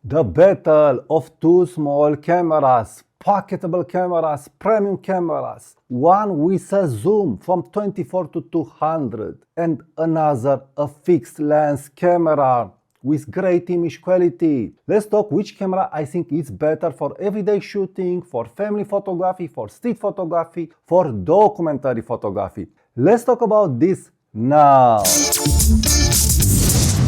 The battle of two small cameras, pocketable cameras, premium cameras. One with a zoom from 24 to 200 and another a fixed lens camera with great image quality. Let's talk which camera I think is better for everyday shooting, for family photography, for street photography, for documentary photography. Let's talk about this now.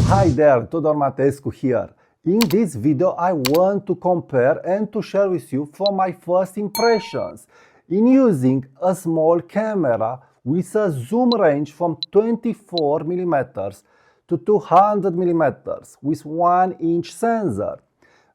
Hi there, Tudor Matescu here. In this video, I want to compare and to share with you from my first impressions in using a small camera with a zoom range from 24mm to 200mm with 1-inch sensor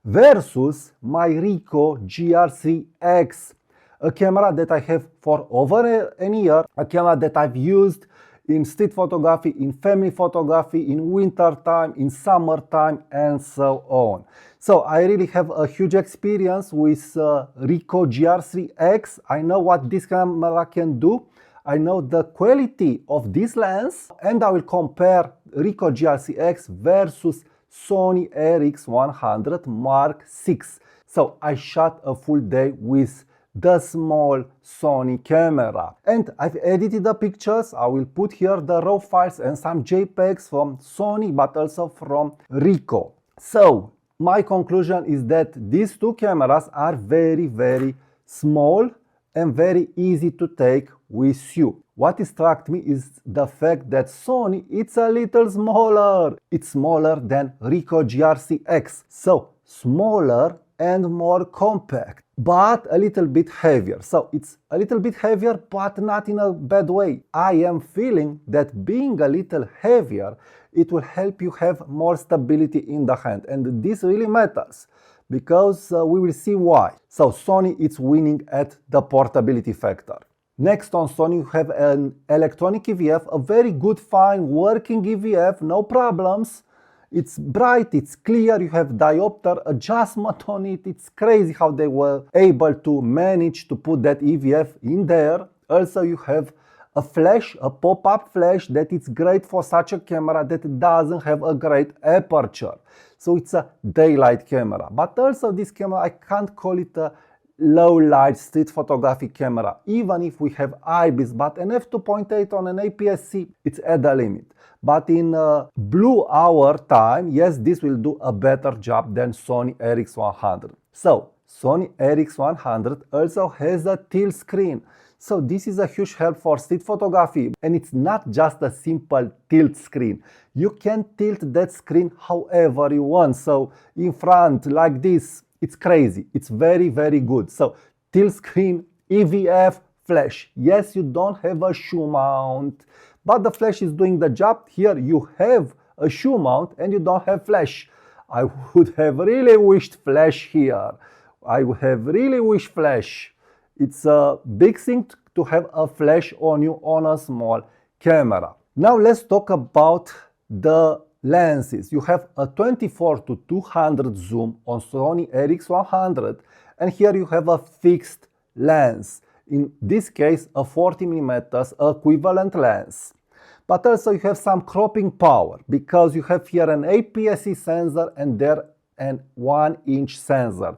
versus my Ricoh GR3X, a camera that I have for over a year, a camera that I've used in street photography, in family photography, in winter time, in summertime, and so on. So I really have a huge experience with Ricoh GR3X. I know what this camera can do. I know the quality of this lens, and I will compare Ricoh GR3X versus Sony RX100 Mark VI. So I shot a full day with the small Sony camera. And I've edited the pictures. I will put here the raw files and some JPEGs from Sony, but also from Ricoh. So my conclusion is that these two cameras are very small and very easy to take with you. What struck me is the fact that Sony, it's a little smaller. It's smaller than Ricoh GR3X. So smaller and more compact, but a little bit heavier. So it's a little bit heavier, but not in a bad way. I am feeling that being a little heavier, it will help you have more stability in the hand. And this really matters because we will see why. So Sony is winning at the portability factor. Next on Sony, you have an electronic EVF, a very good, fine, working EVF, no problems. It's bright, it's clear, you have diopter adjustment on it. It's crazy how they were able to manage to put that EVF in there. Also, you have a flash, a pop-up flash that is great for such a camera that doesn't have a great aperture. So it's a daylight camera. But also this camera, I can't call it a low light street photography camera, even if we have IBIS, but an f2.8 on an APS-C, it's at the limit. But in blue hour time, yes, this will do a better job than Sony RX100. So Sony RX100 also has a tilt screen. So this is a huge help for street photography, and it's not just a simple tilt screen. You can tilt that screen however you want. So in front like this, it's crazy. It's very good. So tilt screen, EVF, flash. Yes, you don't have a shoe mount, but the flash is doing the job. Here you have a shoe mount and you don't have flash. I would have really wished flash here. I would have really wished flash. It's a big thing to have a flash on you on a small camera. Now let's talk about the lenses. You have a 24 to 200 zoom on Sony RX100, and here you have a fixed lens. In this case, a 40mm equivalent lens. But also you have some cropping power because you have here an APS-C sensor and there an 1-inch sensor.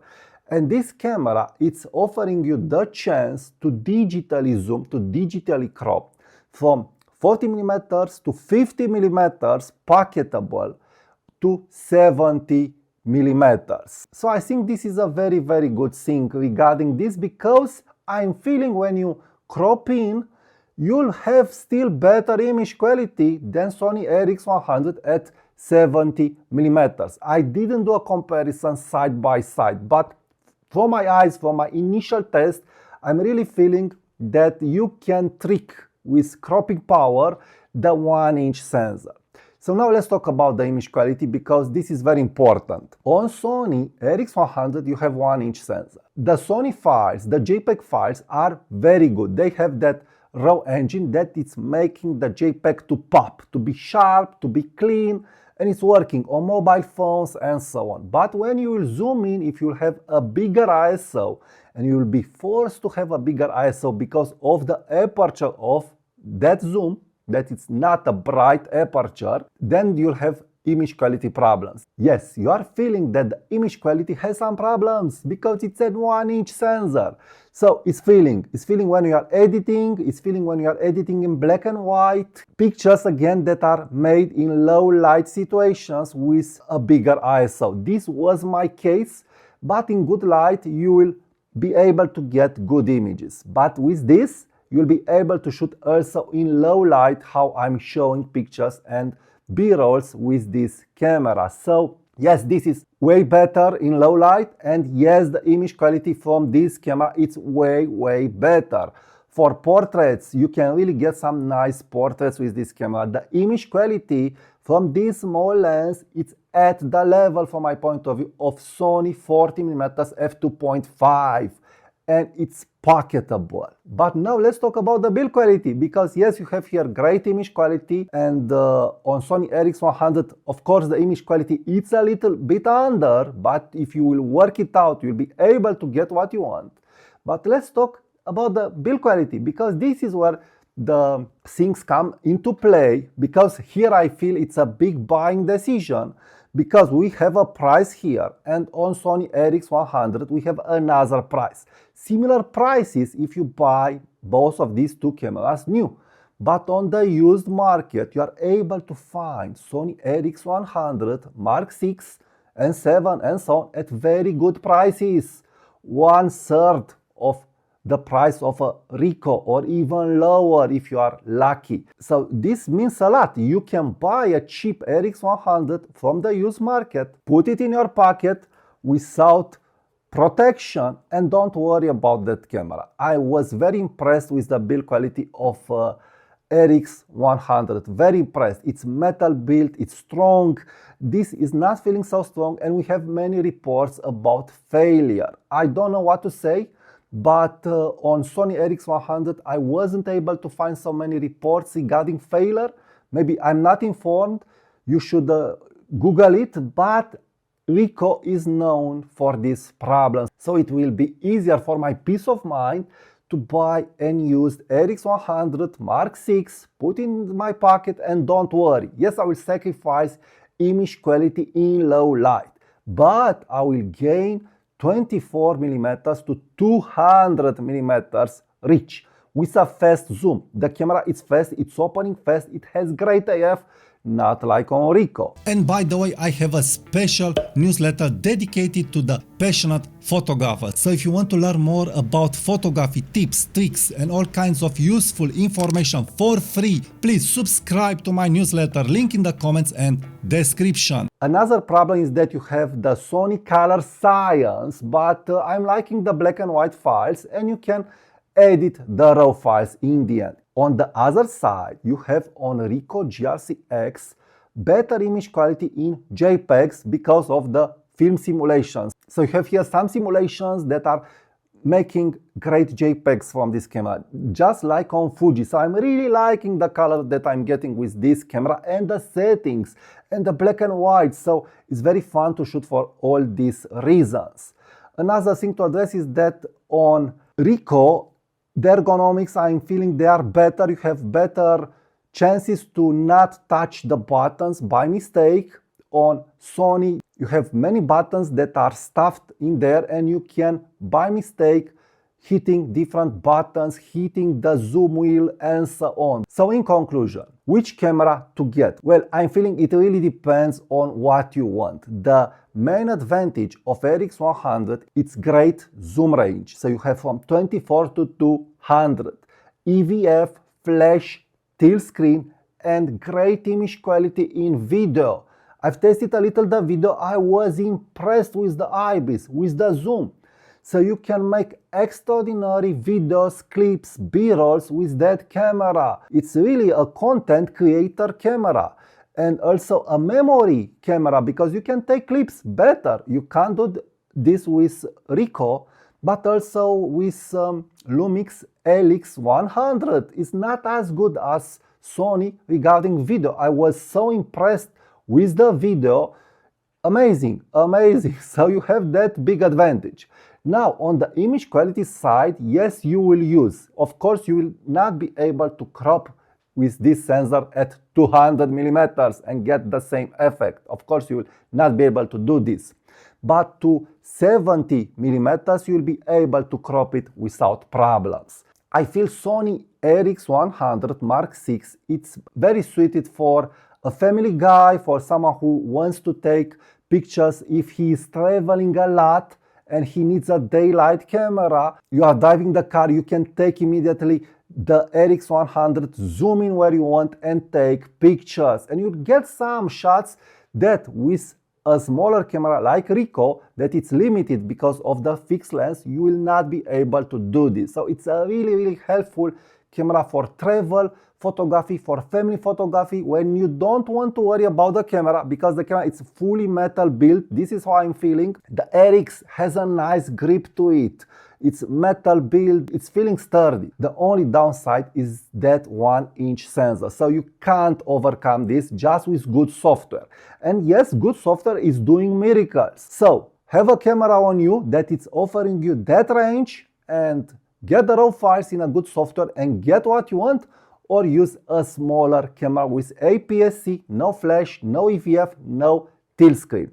And this camera, it's offering you the chance to digitally zoom, to digitally crop from 40mm to 50mm pocketable to 70mm. So I think this is a very good thing regarding this, because I'm feeling when you crop in, you'll have still better image quality than Sony RX100 at 70mm. I didn't do a comparison side by side, but from my eyes, from my initial test, I'm really feeling that you can trick with cropping power the 1-inch sensor. So now let's talk about the image quality, because this is very important. On Sony RX100 you have 1-inch sensor. The Sony files, the JPEG files are very good. They have that raw engine that is making the JPEG to pop, to be sharp, to be clean, and it's working on mobile phones and so on. But when you will zoom in, if you have a bigger ISO, and you will be forced to have a bigger ISO because of the aperture of that zoom, that it's not a bright aperture, then you'll have image quality problems. Yes, you are feeling that the image quality has some problems because it's a 1-inch sensor. So it's feeling when you are editing, it's feeling when you are editing in black and white pictures, again, that are made in low light situations with a bigger ISO. This was my case, but in good light you will be able to get good images. But with this, you'll be able to shoot also in low light, how I'm showing pictures and B-rolls with this camera. So yes, this is way better in low light, and yes, the image quality from this camera it's way better. For portraits, you can really get some nice portraits with this camera. The image quality from this small lens, it's at the level, from my point of view, of Sony 40mm f2.5, and it's pocketable. But now let's talk about the build quality, because yes, you have here great image quality, and on Sony RX100, of course, the image quality it's a little bit under, but if you will work it out, you'll be able to get what you want. But let's talk about the build quality, because this is where the things come into play, because here I feel it's a big buying decision, because we have a price here, and on Sony RX100 we have another price. Similar prices if you buy both of these two cameras new, but on the used market you are able to find Sony RX100 Mark 6 and 7 and so on at very good prices, 1/3 of the price of a Ricoh, or even lower if you are lucky. So this means a lot. You can buy a cheap RX100 from the used market, put it in your pocket without protection, and don't worry about that camera. I was very impressed with the build quality of RX100, very impressed. It's metal built, it's strong. This is not feeling so strong, and we have many reports about failure. I don't know what to say, but on Sony RX100 I wasn't able to find so many reports regarding failure. Maybe I'm not informed, you should Google it, but Ricoh is known for these problems, so it will be easier for my peace of mind to buy and use RX100 Mark 6, put in my pocket, and don't worry. Yes, I will sacrifice image quality in low light, but I will gain 24mm to 200mm reach with a fast zoom. The camera is fast, it's opening fast, it has great AF, not like on Ricoh. And by the way, I have a special newsletter dedicated to the passionate photographers. So if you want to learn more about photography tips, tricks, and all kinds of useful information for free, please subscribe to my newsletter, link in the comments and description. Another problem is that you have the Sony Color Science, but I'm liking the black and white files, and you can edit the raw files in the end. On the other side, you have on Ricoh GRC-X better image quality in JPEGs because of the film simulations. So you have here some simulations that are making great JPEGs from this camera, just like on Fuji. So I'm really liking the color that I'm getting with this camera, and the settings, and the black and white. So it's very fun to shoot for all these reasons. Another thing to address is that on Ricoh, the ergonomics, I'm feeling they are better. You have better chances to not touch the buttons by mistake. On Sony, you have many buttons that are stuffed in there, and you can, by mistake, hitting different buttons, hitting the zoom wheel, and so on. So in conclusion, which camera to get? Well, I'm feeling it really depends on what you want. The main advantage of RX100, it's great zoom range. So you have from 24 to 200, EVF, flash, tilt screen, and great image quality in video. I've tested a little the video. I was impressed with the IBIS, with the zoom. So you can make extraordinary videos, clips, B-rolls with that camera. It's really a content creator camera, and also a memory camera, because you can take clips better. You can't do this with Ricoh, but also with Lumix LX100. It's not as good as Sony regarding video. I was so impressed with the video. Amazing, amazing. So you have that big advantage. Now, on the image quality side, yes, you will use. Of course, you will not be able to crop with this sensor at 200 millimeters and get the same effect. Of course, you will not be able to do this. But to 70 millimeters, you will be able to crop it without problems. I feel Sony RX100 Mark VI, it's very suited for a family guy, for someone who wants to take pictures if he is traveling a lot and he needs a daylight camera. You are driving the car, you can take immediately the RX100, zoom in where you want and take pictures. And you get some shots that with a smaller camera like Ricoh, that it's limited because of the fixed lens, you will not be able to do this. So it's a really helpful camera for travel photography, for family photography, when you don't want to worry about the camera because the camera is fully metal built. This is how I'm feeling. The RX has a nice grip to it. It's metal build, it's feeling sturdy. The only downside is that 1-inch sensor. So you can't overcome this just with good software. And yes, good software is doing miracles. So have a camera on you that is offering you that range and get the raw files in a good software and get what you want, or use a smaller camera with APS-C, no flash, no EVF, no tilt screen.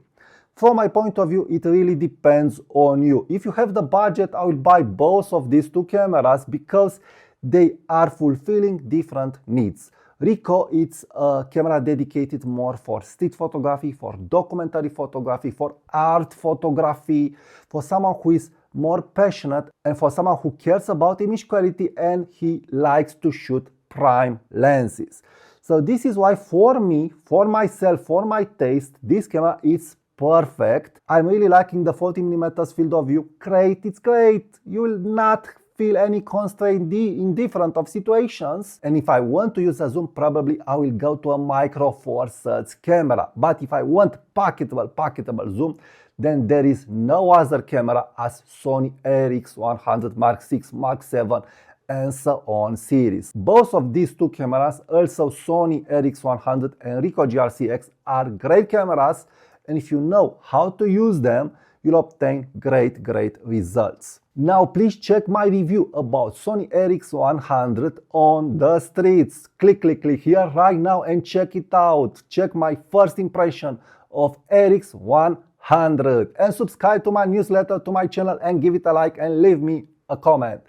From my point of view, it really depends on you. If you have the budget, I will buy both of these two cameras because they are fulfilling different needs. Ricoh, it's a camera dedicated more for street photography, for documentary photography, for art photography, for someone who is more passionate and for someone who cares about image quality and he likes to shoot prime lenses. So this is why for me, for myself, for my taste, this camera is perfect. I'm really liking the 40mm field of view. Great, it's great. You will not feel any constraint in different of situations. And if I want to use a zoom, probably I will go to a Micro Four Thirds camera. But if I want packetable zoom, then there is no other camera as Sony RX100 Mark VI, Mark VII, and so on series. Both of these two cameras, also Sony RX100 and Ricoh GR-CX, are great cameras, and if you know how to use them, you'll obtain great results. Now please check my review about Sony RX100 on the streets. Click here right now and check it out. Check my first impression of RX100 and subscribe to my newsletter, to my channel, and give it a like and leave me a comment.